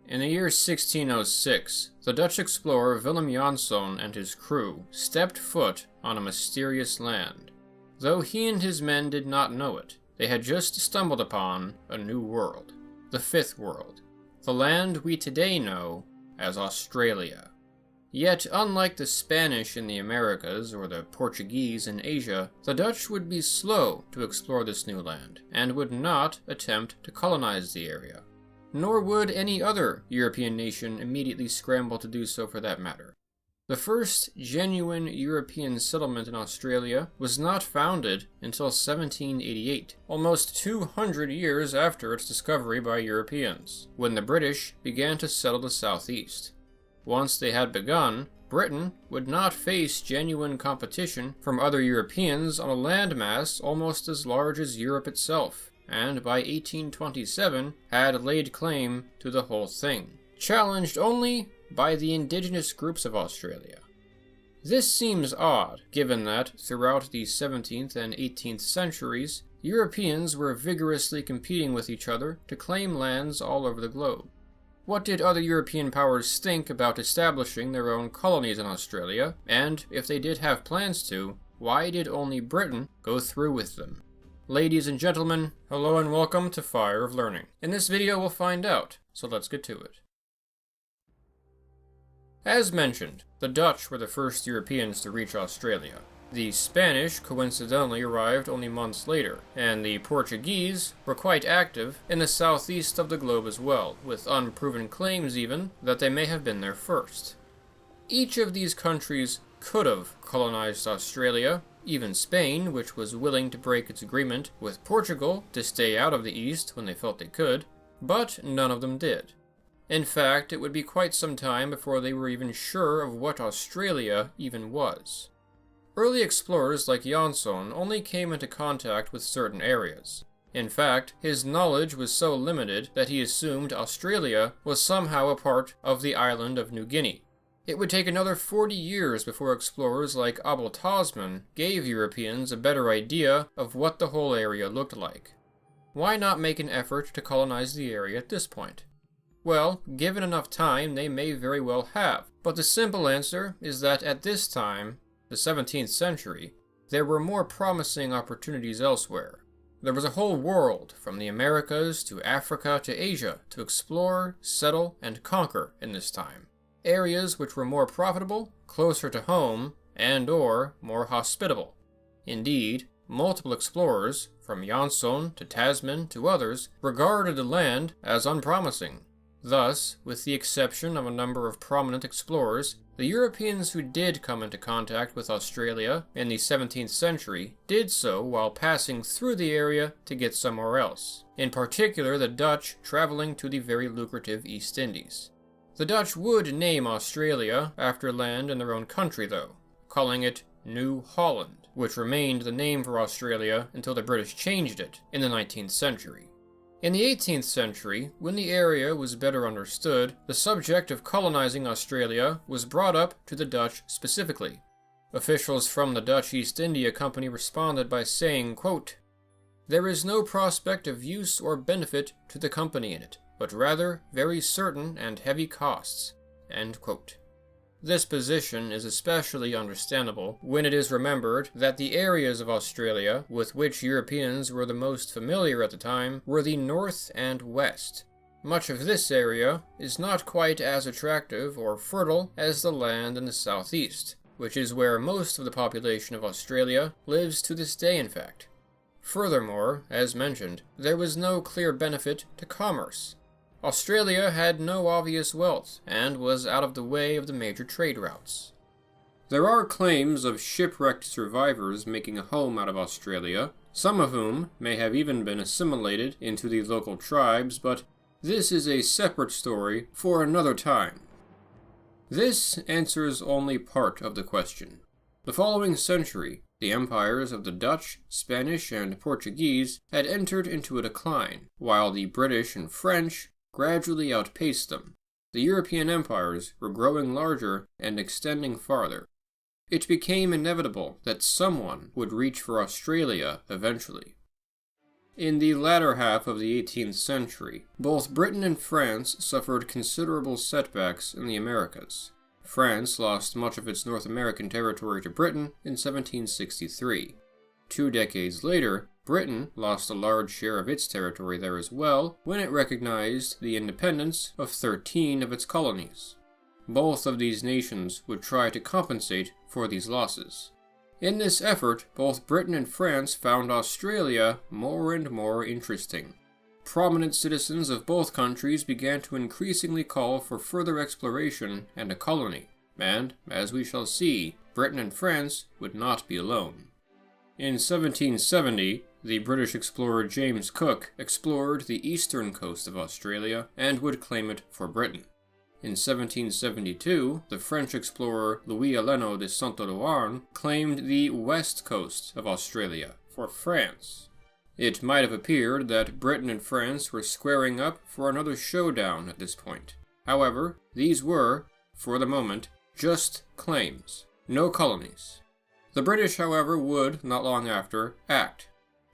In the year 1606, the Dutch explorer Willem Janszoon and his crew stepped foot on a mysterious land. Though he and his men did not know it, they had just stumbled upon a new world, the Fifth World, the land we today know as Australia. Yet, unlike the Spanish in the Americas or the Portuguese in Asia, the Dutch would be slow to explore this new land and would not attempt to colonize the area. Nor would any other European nation immediately scramble to do so for that matter. The first genuine European settlement in Australia was not founded until 1788, almost 200 years after its discovery by Europeans, when the British began to settle the southeast. Once they had begun, Britain would not face genuine competition from other Europeans on a landmass almost as large as Europe itself, and by 1827 had laid claim to the whole thing, challenged only by the indigenous groups of Australia. This seems odd, given that, throughout the 17th and 18th centuries, Europeans were vigorously competing with each other to claim lands all over the globe. What did other European powers think about establishing their own colonies in Australia, and, if they did have plans to, why did only Britain go through with them? Ladies and gentlemen, hello and welcome to Fire of Learning. In this video we'll find out, so let's get to it. As mentioned, the Dutch were the first Europeans to reach Australia. The Spanish coincidentally arrived only months later, and the Portuguese were quite active in the southeast of the globe as well, with unproven claims even that they may have been there first. Each of these countries could have colonized Australia, even Spain, which was willing to break its agreement with Portugal to stay out of the East when they felt they could, but none of them did. In fact, it would be quite some time before they were even sure of what Australia even was. Early explorers like Janszoon only came into contact with certain areas. In fact, his knowledge was so limited that he assumed Australia was somehow a part of the island of New Guinea. It would take another 40 years before explorers like Abel Tasman gave Europeans a better idea of what the whole area looked like. Why not make an effort to colonize the area at this point? Well, given enough time, they may very well have, but the simple answer is that at this time, the 17th century, there were more promising opportunities elsewhere. There was a whole world, from the Americas to Africa to Asia, to explore, settle, and conquer in this time. Areas which were more profitable, closer to home, and/or more hospitable. Indeed, multiple explorers, from Janszoon to Tasman to others, regarded the land as unpromising. Thus, with the exception of a number of prominent explorers, the Europeans who did come into contact with Australia in the 17th century did so while passing through the area to get somewhere else, in particular the Dutch traveling to the very lucrative East Indies. The Dutch would name Australia after land in their own country though, calling it New Holland, which remained the name for Australia until the British changed it in the 19th century. In the 18th century, when the area was better understood, the subject of colonizing Australia was brought up to the Dutch specifically. Officials from the Dutch East India Company responded by saying, quote, "There is no prospect of use or benefit to the company in it, but rather very certain and heavy costs." End quote. This position is especially understandable when it is remembered that the areas of Australia with which Europeans were the most familiar at the time were the north and west. Much of this area is not quite as attractive or fertile as the land in the southeast, which is where most of the population of Australia lives to this day in fact. Furthermore, as mentioned, there was no clear benefit to commerce. Australia had no obvious wealth, and was out of the way of the major trade routes. There are claims of shipwrecked survivors making a home out of Australia, some of whom may have even been assimilated into the local tribes, but this is a separate story for another time. This answers only part of the question. The following century, the empires of the Dutch, Spanish, and Portuguese had entered into a decline, while the British and French gradually outpaced them. The European empires were growing larger and extending farther. It became inevitable that someone would reach for Australia eventually. In the latter half of the 18th century, both Britain and France suffered considerable setbacks in the Americas. France lost much of its North American territory to Britain in 1763. 2 decades later, Britain lost a large share of its territory there as well when it recognized the independence of 13 of its colonies. Both of these nations would try to compensate for these losses. In this effort, both Britain and France found Australia more and more interesting. Prominent citizens of both countries began to increasingly call for further exploration and a colony, and, as we shall see, Britain and France would not be alone. In 1770, the British explorer James Cook explored the eastern coast of Australia and would claim it for Britain. In 1772, the French explorer Louis Allegro de Saint-Ouen claimed the west coast of Australia for France. It might have appeared that Britain and France were squaring up for another showdown at this point. However, these were, for the moment, just claims, no colonies. The British, however, would, not long after, act.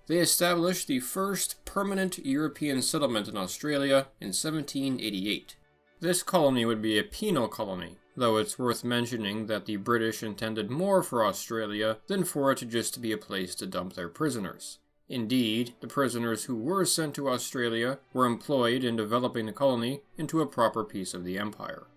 They established the first permanent European settlement in Australia in 1788. This colony would be a penal colony, though it's worth mentioning that the British intended more for Australia than for it just to be a place to dump their prisoners. Indeed, the prisoners who were sent to Australia were employed in developing the colony into a proper piece of the empire.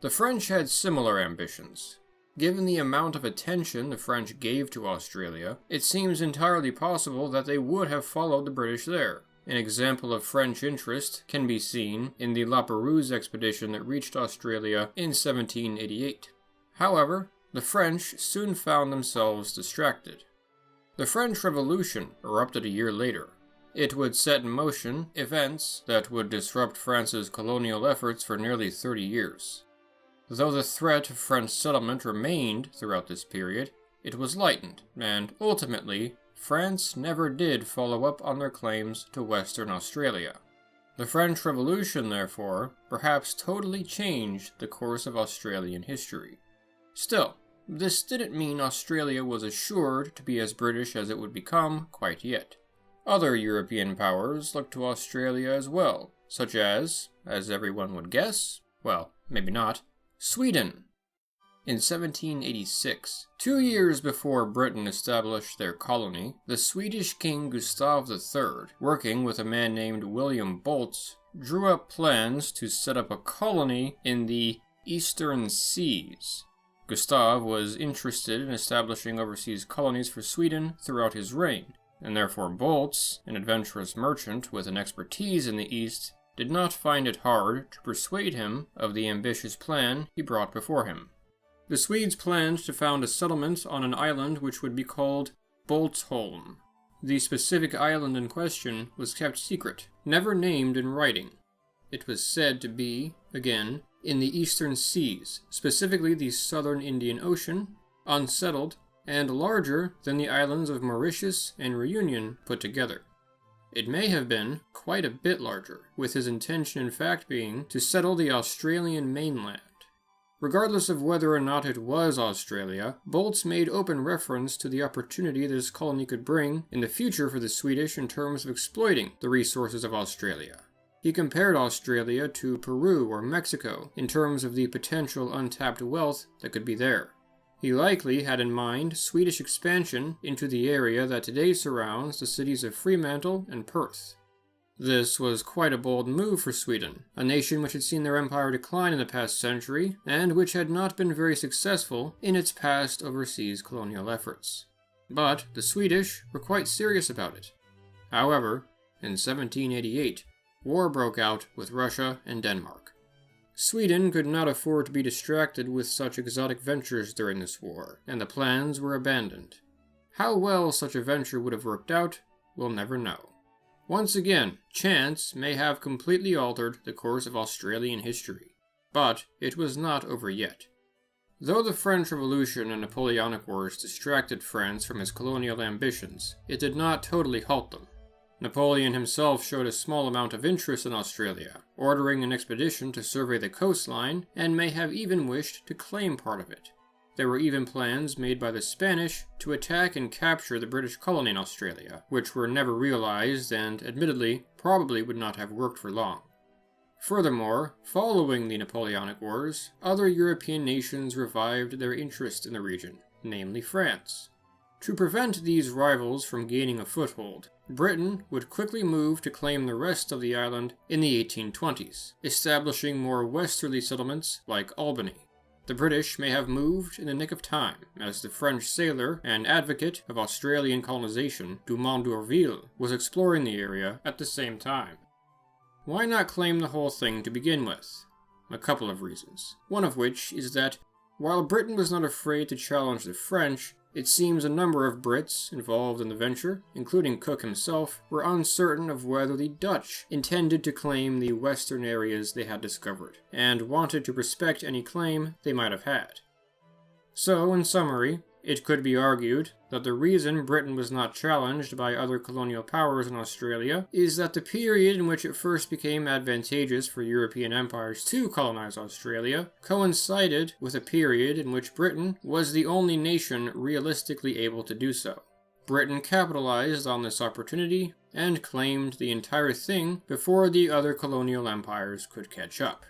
The French had similar ambitions. Given the amount of attention the French gave to Australia, it seems entirely possible that they would have followed the British there. An example of French interest can be seen in the La Perouse expedition that reached Australia in 1788. However, the French soon found themselves distracted. The French Revolution erupted a year later. It would set in motion events that would disrupt France's colonial efforts for nearly 30 years. Though the threat of French settlement remained throughout this period, it was lightened, and ultimately, France never did follow up on their claims to Western Australia. The French Revolution, therefore, perhaps totally changed the course of Australian history. Still, this didn't mean Australia was assured to be as British as it would become quite yet. Other European powers looked to Australia as well, such as everyone would guess, well, maybe not, Sweden. In 1786, 2 years before Britain established their colony, the Swedish King Gustav III, working with a man named William Bolts, drew up plans to set up a colony in the Eastern Seas. Gustav was interested in establishing overseas colonies for Sweden throughout his reign, and therefore Bolts, an adventurous merchant with an expertise in the East, did not find it hard to persuade him of the ambitious plan he brought before him. The Swedes planned to found a settlement on an island which would be called Boltsholm. The specific island in question was kept secret, never named in writing. It was said to be, again, in the Eastern Seas, specifically the Southern Indian Ocean, unsettled, and larger than the islands of Mauritius and Reunion put together. It may have been quite a bit larger, with his intention in fact being to settle the Australian mainland. Regardless of whether or not it was Australia, Bolts made open reference to the opportunity this colony could bring in the future for the Swedish in terms of exploiting the resources of Australia. He compared Australia to Peru or Mexico in terms of the potential untapped wealth that could be there. He likely had in mind Swedish expansion into the area that today surrounds the cities of Fremantle and Perth. This was quite a bold move for Sweden, a nation which had seen their empire decline in the past century, and which had not been very successful in its past overseas colonial efforts. But the Swedish were quite serious about it. However, in 1788, war broke out with Russia and Denmark. Sweden could not afford to be distracted with such exotic ventures during this war, and the plans were abandoned. How well such a venture would have worked out, we'll never know. Once again, chance may have completely altered the course of Australian history, but it was not over yet. Though the French Revolution and Napoleonic Wars distracted France from his colonial ambitions, it did not totally halt them. Napoleon himself showed a small amount of interest in Australia, ordering an expedition to survey the coastline, and may have even wished to claim part of it. There were even plans made by the Spanish to attack and capture the British colony in Australia, which were never realized and, admittedly, probably would not have worked for long. Furthermore, following the Napoleonic Wars, other European nations revived their interest in the region, namely France. To prevent these rivals from gaining a foothold, Britain would quickly move to claim the rest of the island in the 1820s, establishing more westerly settlements like Albany. The British may have moved in the nick of time, as the French sailor and advocate of Australian colonization, Dumont d'Urville, was exploring the area at the same time. Why not claim the whole thing to begin with? A couple of reasons. One of which is that, while Britain was not afraid to challenge the French, it seems a number of Brits involved in the venture, including Cook himself, were uncertain of whether the Dutch intended to claim the western areas they had discovered, and wanted to respect any claim they might have had. So, in summary, it could be argued that the reason Britain was not challenged by other colonial powers in Australia is that the period in which it first became advantageous for European empires to colonize Australia coincided with a period in which Britain was the only nation realistically able to do so. Britain capitalized on this opportunity and claimed the entire thing before the other colonial empires could catch up.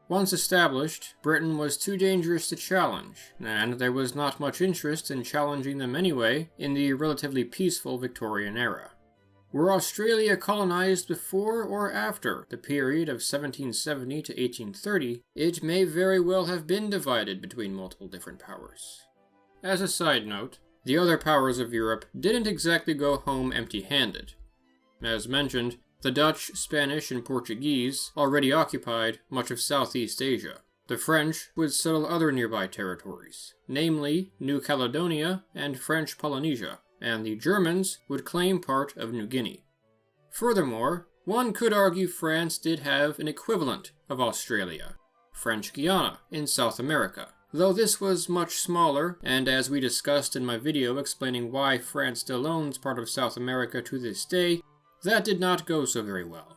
Once established, Britain was too dangerous to challenge, and there was not much interest in challenging them anyway in the relatively peaceful Victorian era. Were Australia colonized before or after the period of 1770 to 1830, it may very well have been divided between multiple different powers. As a side note, the other powers of Europe didn't exactly go home empty-handed. As mentioned, the Dutch, Spanish, and Portuguese already occupied much of Southeast Asia. The French would settle other nearby territories, namely New Caledonia and French Polynesia, and the Germans would claim part of New Guinea. Furthermore, one could argue France did have an equivalent of Australia, French Guiana, in South America, though this was much smaller, and as we discussed in my video explaining why France still owns part of South America to this day, that did not go so very well.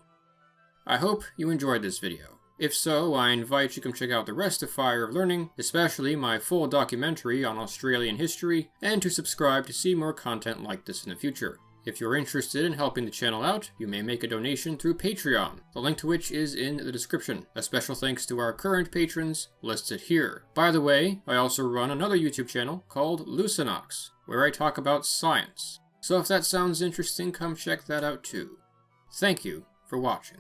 I hope you enjoyed this video. If so, I invite you to come check out the rest of Fire of Learning, especially my full documentary on Australian history, and to subscribe to see more content like this in the future. If you're interested in helping the channel out, you may make a donation through Patreon, the link to which is in the description. A special thanks to our current patrons, listed here. By the way, I also run another YouTube channel called Lucinox, where I talk about science. So if that sounds interesting, come check that out too. Thank you for watching.